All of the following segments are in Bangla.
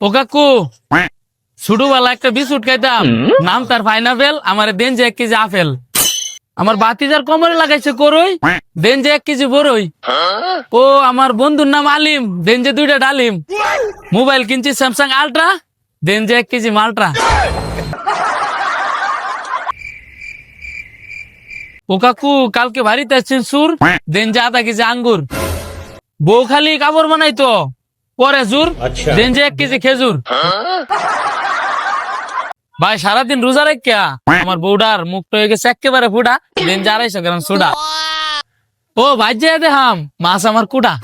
ও কাকু ছোটবেলা একটা বিস্কুট খাইতাম, নাম তার পাইনাপেল, আমার দেন যে 1 কেজি আপেল। আমার বাতিজার কোমরে লাগাইছে করই, দেন যে 1 কেজি বড়ই। ও আমার বন্ধুর নাম আলিম, দেন যে 2টা ডালিম। মোবাইল কিনছি স্যামসাং আল্ট্রা, দেন যে 1 কেজি মাল্ট্রা। ও কাকু কালকে বাড়িতে আসছেন সুর, দেন যে 1/2 কেজি আঙ্গুর। বউ খালি কাপড় বানাইতো, পরে জুর, দেন যে 1 কেজি খেজুর। ভাই সারাদিন রোজা রেখা আমার বউডার মুখটা হয়ে গেছে একেবারে ফুটা, দেন যে 250 গ্রাম সোডা। ও ভাই যে দেখাম মাছ আমার কুটা।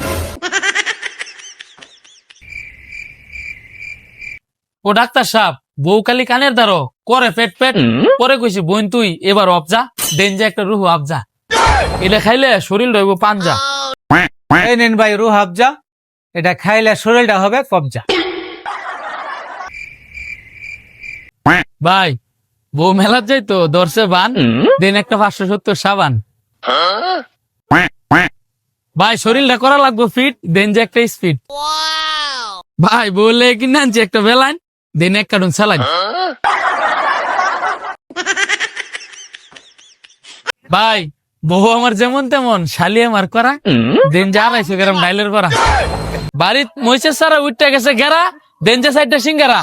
ও ডাক্তার সাহেব, বউ খালি কানের দ্বারো করে পেট পেট, পরে কইছি বোন তুই এবার অবজা, দেন যে একটা রুহু আবজা। এটা খাইলে শরীর রইব পাঞ্জা। এই নেন ভাই রুহ আফজা, এটা খাইলে শরীরটা হবে কবজা। ভাই বউ মেলার যাইতো দর্শে বান, দেন একটা 570 সাবান। ভাই শরীরটা করা লাগবো ফিট, দেন যে একটা স্পিড। ভাই বললে কিনা আনছি একটা বেলাইন, দেন 1 কার্টুন স্যালাইন। ভাই বউ আমার যেমন তেমন, শালি আমার করা, দেন যে 250 গ্রাম ডাইলের করা। বাড়িত মহিষের সারা উঠতে গেছে গেরা, দেন যে 4টা সিঙ্গারা।